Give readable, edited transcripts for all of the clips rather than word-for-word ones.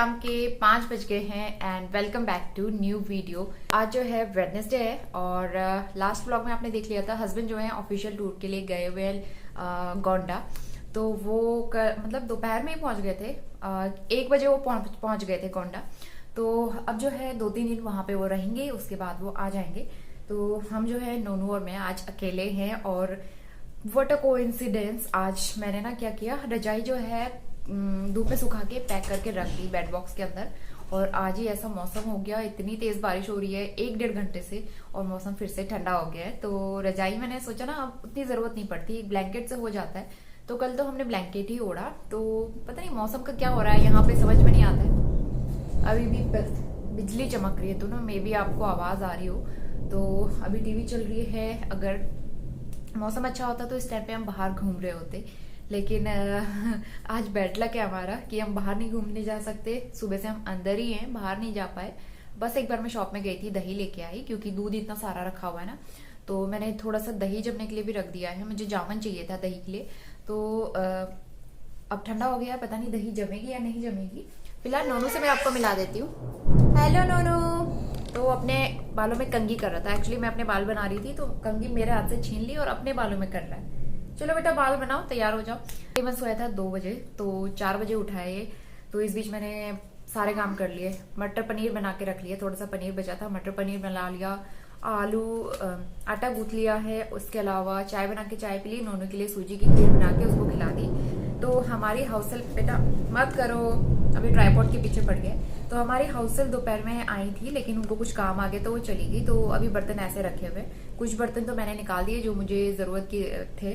शाम के 5 बज गए हैं and welcome back to new video. आज जो है वेडनेसडे है और लास्ट व्लॉग में आपने देख लिया था हस्बैंड जो है ऑफिशियल टूर के लिए गए हुए गोंडा। तो वो मतलब दोपहर में ही पहुंच गए थे। 1 बजे वो पहुंच गए थे गोंडा। तो अब जो है 2-3 दिन वहां पे वो रहेंगे, उसके बाद वो आ जाएंगे। तो हम जो है नोनू और मैं आज अकेले हैं और व्हाट अ कोइंसिडेंस, आज मैंने ना क्या किया, रजाई जो है धूप में सुखा के पैक करके रख दी बेड बॉक्स के अंदर। और आज ही ऐसा मौसम हो गया, इतनी तेज बारिश हो रही है 1-1.5 घंटे से और मौसम फिर से ठंडा हो गया है। तो रजाई मैंने सोचा ना अब उतनी जरूरत नहीं पड़ती, ब्लैंकेट से हो जाता है। तो कल तो हमने ब्लैंकेट ही ओढ़ा। तो पता नहीं मौसम का क्या हो रहा है यहाँ पे, समझ में नहीं आता है। अभी भी बिजली चमक रही है तो ना मे बी आपको आवाज आ रही हो। तो अभी टीवी चल रही है। अगर मौसम अच्छा होता तो इस टाइम पे हम बाहर घूम रहे होते, लेकिन आज बैड लक है हमारा कि हम बाहर नहीं घूमने जा सकते। सुबह से हम अंदर ही हैं, बाहर नहीं जा पाए। बस एक बार मैं शॉप में गई थी, दही लेके आई, क्योंकि दूध इतना सारा रखा हुआ है ना। तो मैंने थोड़ा सा दही जमने के लिए भी रख दिया है, मुझे जामन चाहिए था दही के लिए। तो अब ठंडा हो गया, पता नहीं दही जमेगी या नहीं जमेगी। फिलहाल नोनू से मैं आपको मिला देती हूँ। हेलो नोनू। तो अपने बालों में कंघी कर रहा था। एक्चुअली मैं अपने बाल बना रही थी तो कंघी मेरे हाथ से छीन ली और अपने बालों में कर रहा है। चलो बेटा बाल बनाओ, तैयार हो जाओ। ये मैं सोया था 2 बजे, तो 4 बजे उठाए। तो इस बीच मैंने सारे काम कर लिए। मटर पनीर बना के रख लिया, थोड़ा सा पनीर बचा था, मटर पनीर बना लिया। आलू आटा गूंथ लिया है। उसके अलावा चाय बना के चाय पी ली। नोनू के लिए सूजी की खीर बना के उसको खिला दी। तो हमारी हाउस हेल्प, बेटा मत करो, अभी ट्राइपॉड के पीछे पड़ गए। तो हमारी हाउस हेल्प दोपहर में आई थी, लेकिन उनको कुछ काम आ गया तो वो चली गई। तो अभी बर्तन ऐसे रखे हुए, कुछ बर्तन तो मैंने निकाल दिए जो मुझे जरूरत के थे,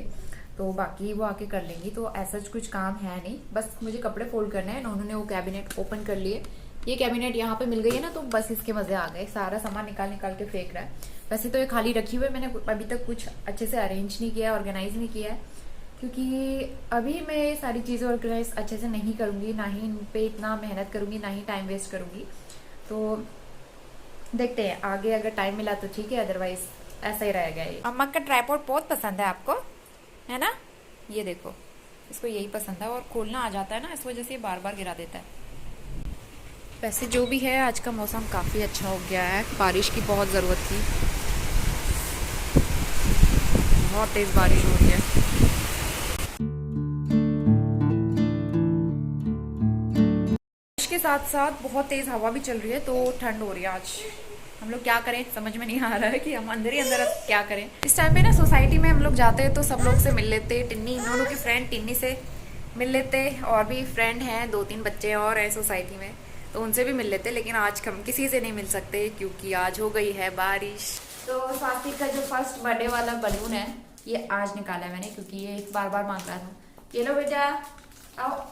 तो बाकी वो आके कर लेंगी। तो ऐसा कुछ काम है नहीं, बस मुझे कपड़े फोल्ड करने हैं। उन्होंने वो कैबिनेट ओपन कर लिए। ये कैबिनेट यहाँ पे मिल गई है ना, तो बस इसके मजे आ गए। सारा सामान निकाल निकाल के फेंक रहा है। वैसे तो ये खाली रखी हुई है, मैंने अभी तक कुछ अच्छे से अरेंज नहीं किया, ऑर्गेनाइज नहीं किया है, क्योंकि अभी मैं सारी चीजें ऑर्गेनाइज अच्छे से नहीं करूंगी, ना ही इन पे इतना मेहनत करूंगी, ना ही टाइम वेस्ट करूंगी। तो देखते हैं आगे, अगर टाइम मिला तो ठीक है, अदरवाइज ऐसा ही रहेगा। ये अम्मा का ट्राइपॉड बहुत पसंद है आपको, है ना? ये देखो, इसको यही पसंद है और खोलना आ जाता है ना, इस वजह से बार बार गिरा देता है। वैसे जो भी है, आज का मौसम काफी अच्छा हो गया है। बारिश की बहुत जरूरत थी, बहुत तेज बारिश हो रही है। बारिश के साथ साथ बहुत तेज हवा भी चल रही है, तो ठंड हो रही है आज। हम लोग क्या करें, समझ में नहीं आ रहा है कि हम अंदर ही अंदर क्या करें। इस टाइम पे ना सोसाइटी में हम लोग जाते हैं तो सब लोग से मिल लेते। टिन्नी, नोनू की फ्रेंड टिन्नी से मिल लेते, और भी फ्रेंड हैं 2-3 बच्चे और हैं सोसाइटी में, तो उनसे भी मिल लेते। लेकिन आज हम किसी से नहीं मिल सकते क्योंकि आज हो गई है बारिश। तो स्वास्तिक का जो फर्स्ट बर्थडे वाला बलून है, ये आज निकाला है मैंने, क्योंकि ये बार बार मांग रहा था। ये लो बेटा, आओ।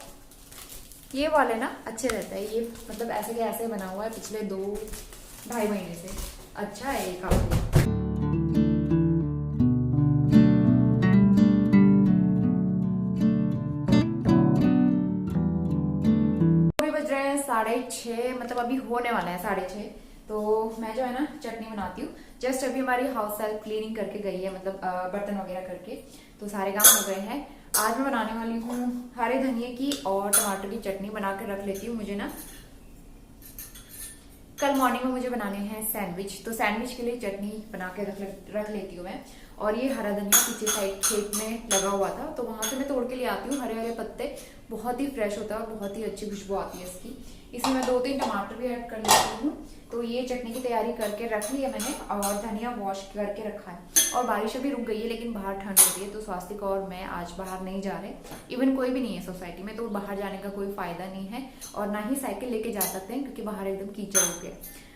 ये वाले ना अच्छे रहते हैं, ये मतलब ऐसे के ऐसे बना हुआ है पिछले 2-2.5 महीने से। अच्छा है ये काफी। अभी बज रहे हैं 6:30, मतलब अभी होने वाला है 6:30। तो मैं जो है ना चटनी बनाती हूँ। जस्ट अभी हमारी हाउस हेल्प क्लीनिंग करके गई है, मतलब बर्तन वगैरह करके, तो सारे काम हो गए हैं। आज मैं बनाने वाली हूँ हरे धनिए की और टमाटर की चटनी बना के रख लेती हूँ। मुझे ना कल मॉर्निंग में मुझे बनाने हैं सैंडविच, तो सैंडविच के लिए चटनी बना के रख लेती हूँ मैं। और ये हरा धनिया पीछे साइड खेत में लगा हुआ था, तो वहां से मैं तोड़ के ले आती हूँ। हरे हरे पत्ते, बहुत ही फ्रेश होता है और बहुत ही अच्छी खुशबू आती है इसकी। इसमें मैं 2-3 टमाटर भी ऐड कर लेती हूँ। तो ये चटनी की तैयारी करके रख ली है मैंने, और धनिया वॉश करके रखा है। और बारिश अभी रुक गई है, लेकिन बाहर ठंड हो रही है, तो स्वास्तिक और मैं आज बाहर नहीं जा रहे। इवन कोई भी नहीं है सोसाइटी में, तो बाहर जाने का कोई फायदा नहीं है, और ना ही साइकिल लेके जा सकते हैं क्योंकि बाहर एकदम कीचड़ हो गया।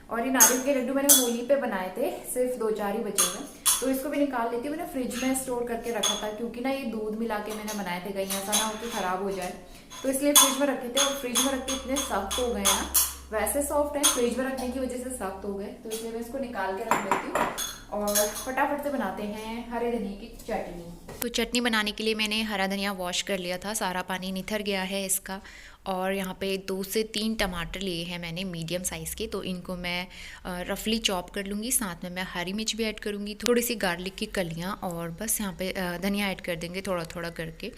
और ये नारियल के लड्डू मैंने होली पे बनाए थे, सिर्फ 2-4 ही बचे हुए, तो इसको भी निकाल लेती हूँ। मैंने फ्रिज में स्टोर करके रखा था, क्योंकि ना ये दूध मिला के मैंने बनाए थे, कहीं ऐसा ना हो कि खराब हो जाए, तो इसलिए फ्रिज में रखे थे। और फ्रिज में रख के इतने सख्त हो गए ना, वैसे सॉफ्ट है, फ्रिज में रखने की वजह से सख्त हो गए, तो इसलिए मैं इसको निकाल के रख लेती हूँ। और फटाफट से बनाते हैं हरे धनिए की चटनी। तो चटनी बनाने के लिए मैंने हरा धनिया वॉश कर लिया था, सारा पानी निथर गया है इसका। और यहाँ पे 2 से 3 टमाटर लिए हैं मैंने मीडियम साइज़ के, तो इनको मैं रफली चॉप कर लूँगी। साथ में मैं हरी मिर्च भी ऐड करूँगी, थोड़ी सी गार्लिक की कलियाँ, और बस यहाँ पे धनिया ऐड कर देंगे थोड़ा थोड़ा करके।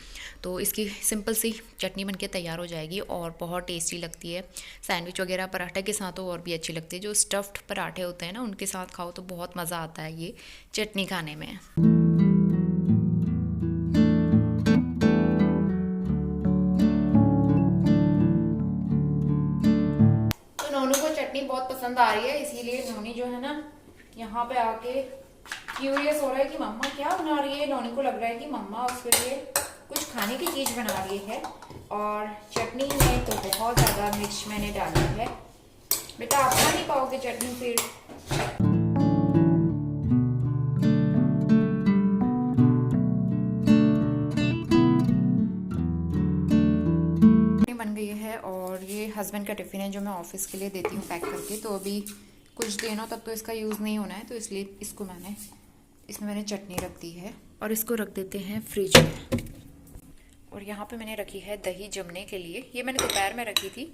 तो इसकी सिंपल सी चटनी बनके तैयार हो जाएगी और बहुत टेस्टी लगती है। सैंडविच वगैरह पराठे के साथ तो और भी अच्छी लगती है। जो स्टफ्ड पराठे होते हैं ना, उनके साथ खाओ तो बहुत मज़ा आता है ये चटनी खाने में। नोनू को चटनी बहुत पसंद आ रही है, इसीलिए नोनी जो है ना यहाँ पे आके क्यूरियस हो रहा है कि मम्मा क्या बना रही है। नोनी को लग रहा है कि मम्मा उसके लिए कुछ खाने की चीज़ बना रही है। और चटनी में तो बहुत ज़्यादा मिर्च मैंने डाली है। बेटा आप खा नहीं पाओगे चटनी फिर। बन गई है और ये हस्बैंड का टिफ़िन है जो मैं ऑफिस के लिए देती हूँ पैक करके। तो अभी कुछ दिनों तक तो इसका यूज़ नहीं होना है, तो इसलिए इसमें मैंने चटनी रख दी है और इसको रख देते हैं फ्रिज में। और यहाँ पे मैंने रखी है दही जमने के लिए। ये मैंने दोपहर में रखी थी,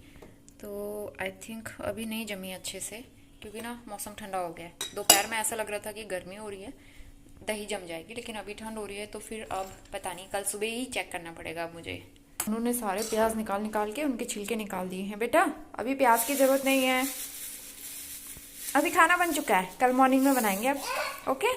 तो आई थिंक अभी नहीं जमी अच्छे से, क्योंकि ना मौसम ठंडा हो गया है। दोपहर में ऐसा लग रहा था कि गर्मी हो रही है, दही जम जाएगी, लेकिन अभी ठंड हो रही है। तो फिर अब पता नहीं, कल सुबह ही चेक करना पड़ेगा अब मुझे। उन्होंने सारे प्याज निकाल के उनके छिलके निकाल दिए हैं। बेटा अभी प्याज की ज़रूरत नहीं है, अभी खाना बन चुका है, कल मॉर्निंग में बनाएंगे अब। ओके।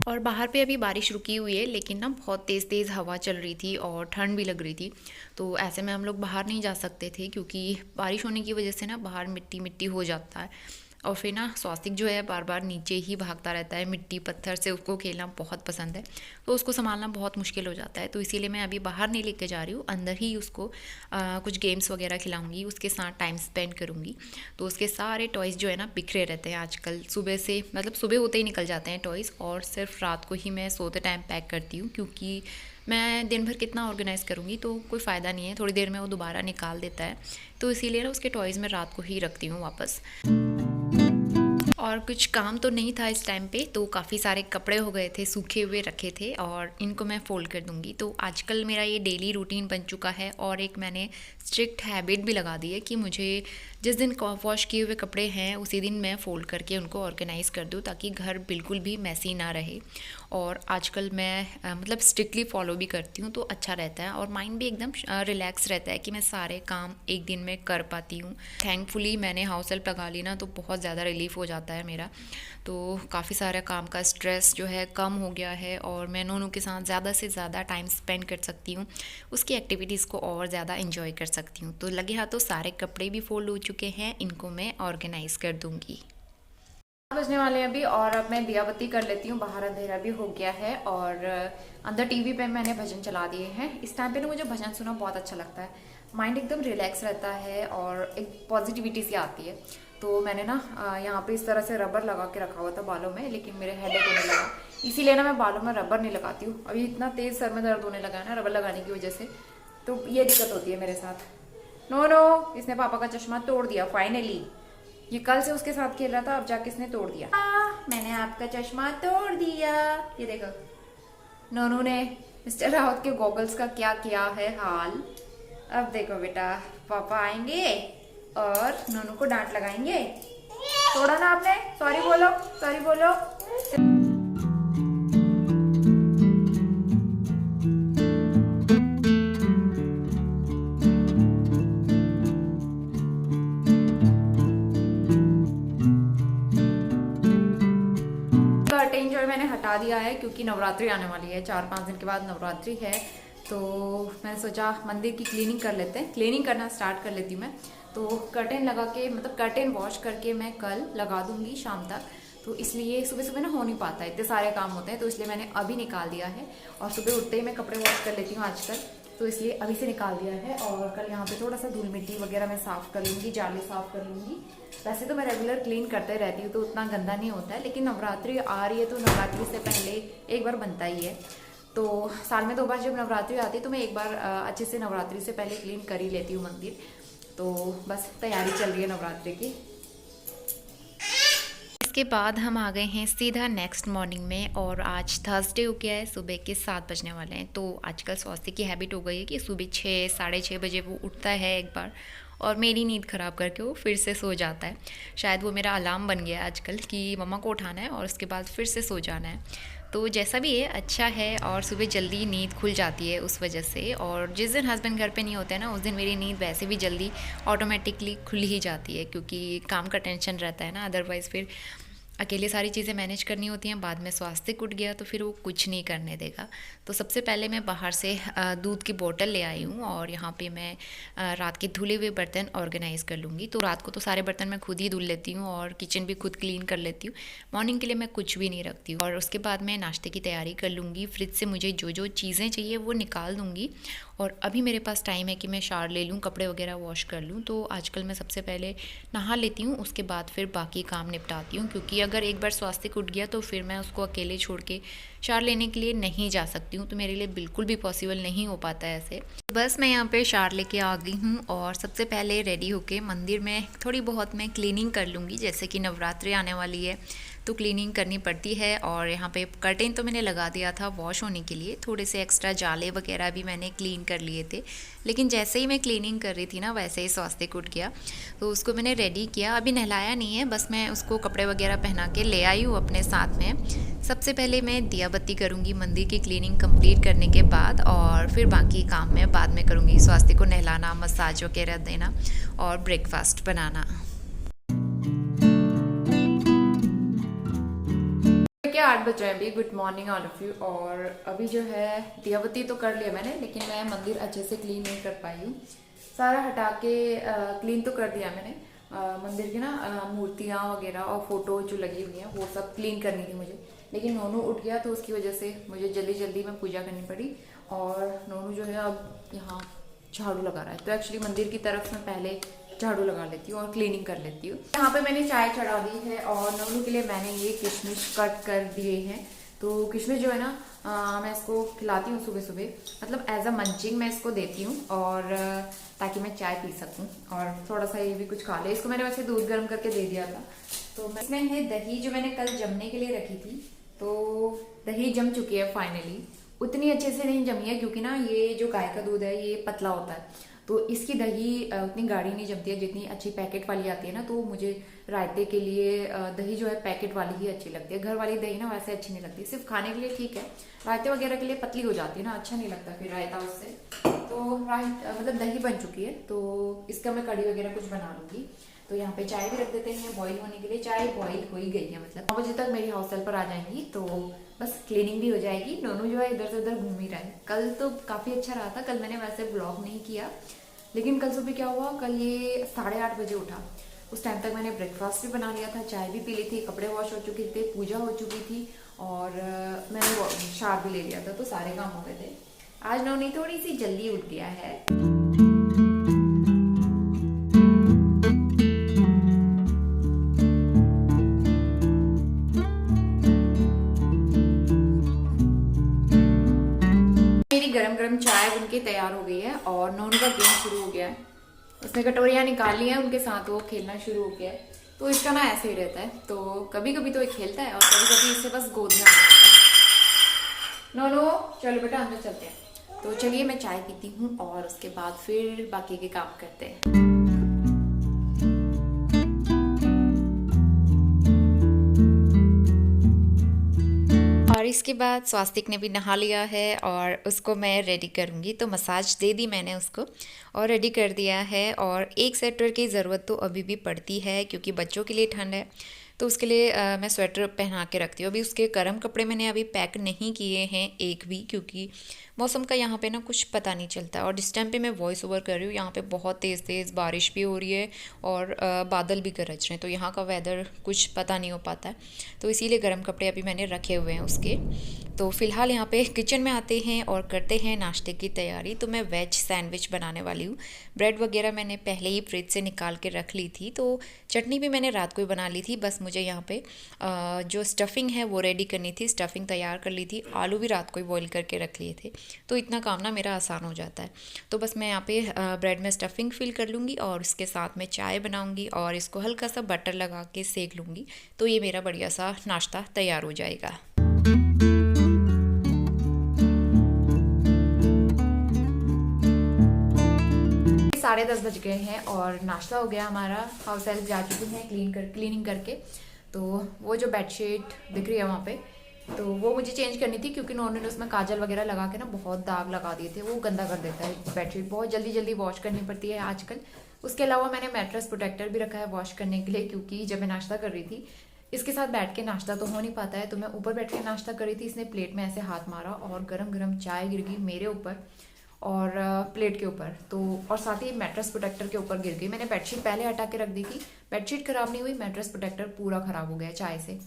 और बाहर पे अभी बारिश रुकी हुई है, लेकिन ना बहुत तेज़ तेज़ हवा चल रही थी और ठंड भी लग रही थी। तो ऐसे में हम लोग बाहर नहीं जा सकते थे, क्योंकि बारिश होने की वजह से ना बाहर मिट्टी मिट्टी हो जाता है। और फिर ना स्वास्तिक जो है बार बार नीचे ही भागता रहता है, मिट्टी पत्थर से उसको खेलना बहुत पसंद है, तो उसको संभालना बहुत मुश्किल हो जाता है। तो इसीलिए मैं अभी बाहर नहीं लेके जा रही हूँ, अंदर ही उसको कुछ गेम्स वगैरह खिलाऊंगी, उसके साथ टाइम स्पेंड करूँगी। तो उसके सारे टॉयज़ जो है ना बिखरे रहते हैं आजकल, सुबह से मतलब सुबह होते ही निकल जाते हैं टॉयज़, और सिर्फ रात को ही मैं सोते टाइम पैक करती हूँ, क्योंकि मैं दिन भर कितना ऑर्गेनाइज़ करूँगी तो कोई फ़ायदा नहीं है, थोड़ी देर में वो दोबारा निकाल देता है। तो इसीलिए ना उसके टॉयज़ मैं रात को ही रखती हूँ वापस। और कुछ काम तो नहीं था इस टाइम पे, तो काफ़ी सारे कपड़े हो गए थे, सूखे हुए रखे थे, और इनको मैं फ़ोल्ड कर दूँगी। तो आजकल मेरा ये डेली रूटीन बन चुका है, और एक मैंने स्ट्रिक्ट हैबिट भी लगा दी है कि मुझे जिस दिन वॉश किए हुए कपड़े हैं उसी दिन मैं फ़ोल्ड करके उनको ऑर्गेनाइज़ कर दूँ, ताकि घर बिल्कुल भी मैसी ना रहे। और आजकल मैं मतलब स्ट्रिक्टली फॉलो भी करती हूँ, तो अच्छा रहता है और माइंड भी एकदम रिलैक्स रहता है कि मैं सारे काम एक दिन में कर पाती हूँ। थैंकफुली मैंने हाउस हेल्प लगा ली ना, तो बहुत ज़्यादा रिलीफ हो जाता है मेरा। तो काफ़ी सारा काम का स्ट्रेस जो है कम हो गया है, और मैं नोनू के साथ ज़्यादा से ज़्यादा टाइम स्पेंड कर सकती हूँ, उसकी एक्टिविटीज़ को और ज़्यादा इंजॉय कर सकती हूँ। तो लगे हाथों सारे कपड़े भी फोल्ड हो चुके हैं, इनको मैं ऑर्गेनाइज़ कर दूँगी। बजने वाले हैं अभी, और अब मैं दिया बत्ती कर लेती हूँ, बाहर अंधेरा भी हो गया है। और अंदर टीवी पे मैंने भजन चला दिए हैं। इस टाइम पे ना मुझे भजन सुनना बहुत अच्छा लगता है, माइंड एकदम रिलैक्स रहता है और एक पॉजिटिविटी सी आती है। तो मैंने ना यहाँ पे इस तरह से रबर लगा के रखा हुआ था बालों में, लेकिन मेरे हेडेक होने लगा, इसीलिए ना मैं बालों में रबर नहीं लगाती हूँ। अभी इतना तेज़ सर में दर्द होने लगा है ना रबर लगाने की वजह से, तो ये दिक्कत होती है मेरे साथ। नो, इसने पापा का चश्मा तोड़ दिया फाइनली। ये कल से उसके साथ खेल रहा था, अब जाके इसने तोड़ दिया। मैंने आपका चश्मा तोड़ दिया। ये देखो नोनू ने मिस्टर रावत के गॉगल्स का क्या किया है हाल। अब देखो बेटा, पापा आएंगे और नोनू को डांट लगाएंगे। तोड़ा ना आपने, सॉरी बोलो, सॉरी बोलो। कर्टेन जो है मैंने हटा दिया है, क्योंकि नवरात्रि आने वाली है, 4-5 दिन के बाद नवरात्रि है। तो मैंने सोचा मंदिर की क्लीनिंग कर लेते हैं, क्लीनिंग करना स्टार्ट कर लेती हूँ मैं। तो कर्टेन लगा के, मतलब कर्टेन वॉश करके मैं कल लगा दूंगी शाम तक। तो इसलिए सुबह सुबह ना हो नहीं पाता, इतने सारे काम होते हैं, तो इसलिए मैंने अभी निकाल दिया है। और सुबह उठते ही मैं कपड़े वॉश कर लेती हूँ आजकल, तो इसलिए अभी से निकाल दिया है। और कल यहाँ पे थोड़ा सा धूल मिट्टी वगैरह मैं साफ़ कर लूँगी, जाली साफ़ कर लूँगी। वैसे तो मैं रेगुलर क्लीन करते रहती हूँ, तो उतना गंदा नहीं होता है, लेकिन नवरात्रि आ रही है तो नवरात्रि से पहले एक बार बनता ही है। तो साल में 2 बार जब नवरात्रि आती है तो मैं एक बार अच्छे से नवरात्रि से पहले क्लीन कर ही लेती हूँ मंदिर। तो बस तैयारी चल रही है नवरात्रि की। इसके बाद हम आ गए हैं सीधा नेक्स्ट मॉर्निंग में, और आज थर्सडे हो गया है, सुबह के 7 बजने वाले हैं। तो आजकल स्वास्थ्य की हैबिट हो गई है कि सुबह 6 साढ़े 6 बजे वो उठता है एक बार, और मेरी नींद ख़राब करके वो फिर से सो जाता है। शायद वो मेरा अलार्म बन गया है आजकल कि मम्मा को उठाना है और उसके बाद फिर से सो जाना है। तो जैसा भी है अच्छा है, और सुबह जल्दी नींद खुल जाती है उस वजह से। और जिस दिन हस्बैंड घर पे नहीं होते हैं ना, उस दिन मेरी नींद वैसे भी जल्दी ऑटोमेटिकली खुल ही जाती है, क्योंकि काम का टेंशन रहता है ना। अदरवाइज़ फिर अकेले सारी चीज़ें मैनेज करनी होती हैं, बाद में स्वास्थ्य उठ गया तो फिर वो कुछ नहीं करने देगा। तो सबसे पहले मैं बाहर से दूध की बोतल ले आई हूँ, और यहाँ पे मैं रात के धुले हुए बर्तन ऑर्गेनाइज़ कर लूँगी। तो रात को तो सारे बर्तन मैं खुद ही धुल लेती हूँ, और किचन भी खुद क्लीन कर लेती हूँ। मॉर्निंग के लिए मैं कुछ भी नहीं रखती हूँ। और उसके बाद मैं नाश्ते की तैयारी कर लूँगी। फ्रिज से मुझे जो जो चीज़ें चाहिए वो निकाल दूँगी। और अभी मेरे पास टाइम है कि मैं शावर ले लूँ, कपड़े वगैरह वॉश कर लूँ। तो आजकल मैं सबसे पहले नहा लेती हूँ, उसके बाद फिर बाकी काम निपटाती हूँ, क्योंकि अगर एक बार स्वास्थ्य उठ गया तो फिर मैं उसको अकेले छोड़ के शावर लेने के लिए नहीं जा सकती हूँ। तो मेरे लिए बिल्कुल भी पॉसिबल नहीं हो पाता है ऐसे। बस मैं यहाँ पे शावर लेके आ गई हूँ, और सबसे पहले रेडी होके मंदिर में थोड़ी बहुत मैं क्लीनिंग कर लूँगी। जैसे कि नवरात्रि आने वाली है तो क्लीनिंग करनी पड़ती है। और यहाँ पे कर्टेन तो मैंने लगा दिया था वॉश होने के लिए, थोड़े से एक्स्ट्रा जाले वगैरह भी मैंने क्लीन कर लिए थे। लेकिन जैसे ही मैं क्लीनिंग कर रही थी ना, वैसे ही स्वास्तिक उठ गया, तो उसको मैंने रेडी किया। अभी नहलाया नहीं है, बस मैं उसको कपड़े वगैरह पहना के ले आई हूँ अपने साथ में। सबसे पहले मैं दिया बत्ती करूँगी मंदिर की क्लीनिंग कंप्लीट करने के बाद, और फिर बाकी काम मैं बाद में करूँगी। स्वास्तिक को नहलाना, मसाज वगैरह देना, और ब्रेकफास्ट बनाना। क्या 8 बज रहे हैं अभी। Good morning all of you. और अभी जो है दियाबत्ती तो कर लिया मैंने, लेकिन मैं मंदिर अच्छे से क्लीन नहीं कर पाई हूँ। सारा हटा के क्लीन तो कर दिया मैंने। मंदिर की ना मूर्तियाँ वगैरह और फोटो जो लगी हुई हैं वो सब क्लीन करनी थी मुझे, लेकिन नोनू उठ गया तो उसकी वजह से मुझे जल्दी जल्दी में पूजा करनी पड़ी। और नोनू जो है अब यहाँ झाड़ू लगा रहा है, तो एक्चुअली मंदिर की तरफ मैं पहले झाड़ू लगा लेती हूँ और क्लीनिंग कर लेती हूँ। यहाँ पे मैंने चाय चढ़ा दी है, और नोनू के लिए मैंने ये किशमिश कट कर दिए हैं। तो किशमिश जो है ना मैं इसको खिलाती हूँ सुबह सुबह, मतलब एज अ मंचिंग मैं इसको देती हूँ, और ताकि मैं चाय पी सकूँ और थोड़ा सा ये भी कुछ खा ले। इसको मैंने वैसे दूध गर्म करके दे दिया था। तो मैं इसमें है दही जो मैंने कल जमने के लिए रखी थी, तो दही जम चुकी है फाइनली। उतनी अच्छे से नहीं जमी है, क्योंकि ना ये जो गाय का दूध है ये पतला होता है, तो इसकी दही उतनी गाढ़ी नहीं जमती है जितनी अच्छी पैकेट वाली आती है ना। तो मुझे रायते के लिए दही जो है पैकेट वाली ही अच्छी लगती है। घर वाली दही ना वैसे अच्छी नहीं लगती, सिर्फ खाने के लिए ठीक है, रायते वगैरह के लिए पतली हो जाती है ना, अच्छा नहीं लगता फिर रायता उससे। तो मतलब दही बन चुकी है, तो इसका मैं कढ़ी वगैरह कुछ बना लूंगी। तो यहाँ पे चाय भी रख देते हैं बॉईल होने के लिए। चाय बॉईल हो ही गई है, मतलब 9 बजे तक मेरी हाउस हेल्पर आ जाएंगी, तो बस क्लीनिंग भी हो जाएगी। नोनू जो है इधर से उधर घूम ही रहा है। कल तो काफी अच्छा रहा था, कल मैंने वैसे ब्लॉग नहीं किया, लेकिन कल सुबह क्या हुआ, कल ये 8:30 बजे उठा। उस टाइम तक मैंने ब्रेकफास्ट भी बना लिया था, चाय भी पी ली थी, कपड़े वॉश हो चुके थे, पूजा हो चुकी थी, और मैंने शावर भी ले लिया था, तो सारे काम हो गए थे। आज नोनी थोड़ी सी जल्दी उठ गया है। गरम गरम चाय बनके तैयार हो गई है, और नोनू का गेम शुरू हो गया है। उसने कटोरियां निकाल ली हैं, उनके साथ वो खेलना शुरू हो गया है। तो इसका ना ऐसे ही रहता है, तो कभी कभी तो ये खेलता है और कभी कभी इसे बस गोद में आता है। नोनू चलो बेटा अंदर चलते हैं। तो चलिए मैं चाय पीती हूँ, और उसके बाद फिर बाकी के काम करते हैं। और इसके बाद स्वास्तिक ने भी नहा लिया है, और उसको मैं रेडी करूँगी। तो मसाज दे दी मैंने उसको, और रेडी कर दिया है। और एक स्वेटर की ज़रूरत तो अभी भी पड़ती है, क्योंकि बच्चों के लिए ठंड है, तो उसके लिए मैं स्वेटर पहना के रखती हूँ। अभी उसके गर्म कपड़े मैंने अभी पैक नहीं किए हैं एक भी, क्योंकि मौसम का यहाँ पे ना कुछ पता नहीं चलता। और जिस टाइम पे मैं वॉइस ओवर कर रही हूँ, यहाँ पे बहुत तेज़ तेज़ बारिश भी हो रही है, और बादल भी गरज रहे हैं, तो यहाँ का वेदर कुछ पता नहीं हो पाता है। तो इसीलिए गर्म कपड़े अभी मैंने रखे हुए हैं उसके। तो फ़िलहाल यहाँ पे किचन में आते हैं और करते हैं नाश्ते की तैयारी। तो मैं वेज सैंडविच बनाने वाली हूँ। ब्रेड वगैरह मैंने पहले ही फ्रिज से निकाल के रख ली थी, तो चटनी भी मैंने रात को ही बना ली थी, बस मुझे यहाँ पे जो स्टफिंग है वो रेडी करनी थी। स्टफिंग तैयार कर ली थी, आलू भी रात को ही बॉईल करके रख लिए थे, तो इतना काम ना मेरा आसान हो जाता है। तो बस मैं यहाँ पे ब्रेड में स्टफिंग फिल कर लूँगी और उसके साथ में चाय बनाऊँगी और इसको हल्का सा बटर लगा के सेक लूँगी, तो ये मेरा बढ़िया सा नाश्ता तैयार हो जाएगा। 10:30 बज गए हैं और नाश्ता हो गया हमारा। हाउस हेल्प जा चुकी हैं क्लीनिंग करके। तो वो जो बेडशीट दिख रही है वहाँ पे, तो वो मुझे चेंज करनी थी क्योंकि उन्होंने उसमें काजल वगैरह लगा के ना बहुत दाग लगा दिए थे। वो गंदा कर देता है बेडशीट, बहुत जल्दी जल्दी वॉश करनी पड़ती है आजकल। उसके अलावा मैंने मैट्रेस प्रोटेक्टर भी रखा है वॉश करने के लिए, क्योंकि जब मैं नाश्ता कर रही थी इसके साथ बैठ के नाश्ता तो हो नहीं पाता है, तो मैं ऊपर बैठ के नाश्ता कर रही थी। इसने प्लेट में ऐसे हाथ मारा और गरम गरम चाय गिर गई मेरे ऊपर और प्लेट के ऊपर, तो और साथ ही मैट्रेस प्रोटेक्टर के ऊपर गिर गई। मैंने बेडशीट पहले हटा के रख दी थी, बेडशीट खराब नहीं हुई, मैट्रेस प्रोटेक्टर पूरा खराब हो गया चाय से।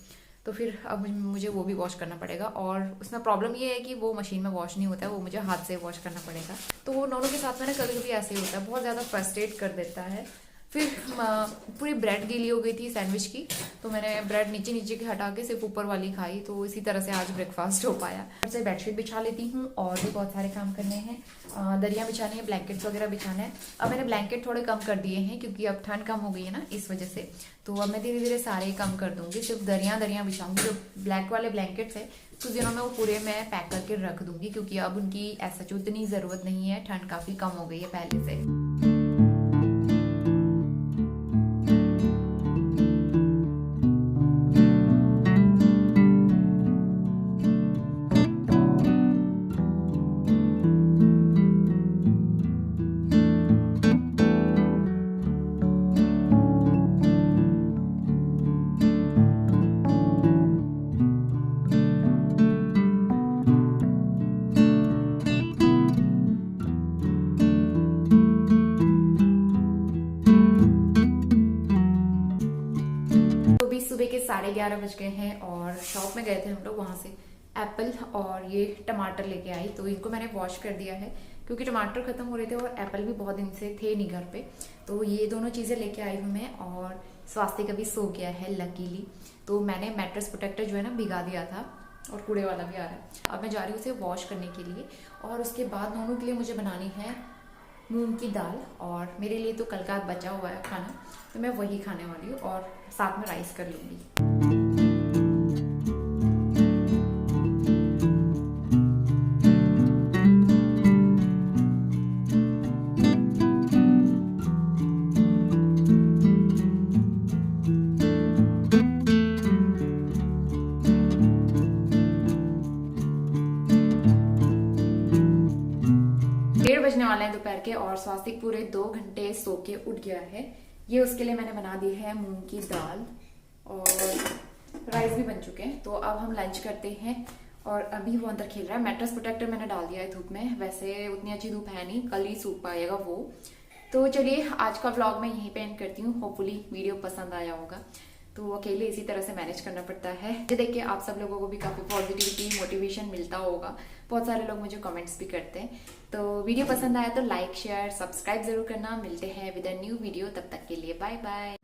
तो फिर अब मुझे वो भी वॉश करना पड़ेगा और उसमें प्रॉब्लम ये है कि वो मशीन में वॉश नहीं होता है, वो मुझे हाथ से वॉश करना पड़ेगा। तो वो दोनों के साथ में ना कभी कभी ऐसे ही होता है, बहुत ज़्यादा फ्रस्ट्रेट कर देता है। फिर पूरी ब्रेड गीली हो गई थी सैंडविच की, तो मैंने ब्रेड नीचे नीचे की हटा के सिर्फ ऊपर वाली खाई, तो इसी तरह से आज ब्रेकफास्ट हो पाया। से बेडशीट बिछा लेती हूँ और भी बहुत सारे काम करने हैं, दरिया बिछानी है, ब्लैंकेट्स वगैरह बिछाना है। अब मैंने ब्लैंकेट थोड़े कम कर दिए हैं क्योंकि अब ठंड कम हो गई है ना, इस वजह से। तो अब मैं धीरे धीरे सारे कम कर दूंगी, सिर्फ दरिया बिछाऊंगी। जो ब्लैक वाले ब्लैंकेट्स है कुछ दिनों में वो पूरे मैं पैक करके रख दूंगी, क्योंकि अब उनकी ऐसा उतनी ज़रूरत नहीं है, ठंड काफ़ी कम हो गई है पहले से। सुबह के 11:30 बज गए हैं और शॉप में गए थे हम लोग, वहां से एप्पल और ये टमाटर लेके आई। तो इनको मैंने वॉश कर दिया है क्योंकि टमाटर खत्म हो रहे थे और एप्पल भी बहुत दिन से थे नहीं घर पे, तो ये दोनों चीजें लेके आई हूँ मैं। और स्वास्थ्य का भी सो गया है लकीली, तो मैंने मैट्रेस प्रोटेक्टर जो है ना भिगा दिया था और कूड़े वाला भी आ रहा है। अब मैं जा रही हूँ उसे वॉश करने के लिए और उसके बाद दोनों के लिए मुझे बनानी है मूंग की दाल, और मेरे लिए तो कल का बचा हुआ है खाना, तो मैं वही खाने वाली हूँ और साथ में राइस कर लूँगी। 1:30 बजने वाले हैं दोपहर के और स्वास्तिक पूरे 2 घंटे सो के उठ गया है। ये उसके लिए मैंने बना दी है मूंग की दाल और राइस भी बन चुके हैं। तो अब हम लंच करते हैं और अभी वो अंदर खेल रहा है। मैट्रेस प्रोटेक्टर मैंने डाल दिया है धूप में, वैसे उतनी अच्छी धूप है नहीं, कल ही सूख पाएगा वो। तो चलिए आज का व्लॉग मैं यहीं पे एंड करती हूँ। होपफुली वीडियो पसंद आया होगा। तो अकेले इसी तरह से मैनेज करना पड़ता है। ये देख के आप सब लोगों को भी काफी पॉजिटिविटी मोटिवेशन मिलता होगा। बहुत सारे लोग मुझे कमेंट्स भी करते हैं। तो वीडियो पसंद आया तो लाइक शेयर सब्सक्राइब जरूर करना। मिलते हैं विद अ न्यू वीडियो, तब तक के लिए बाय बाय।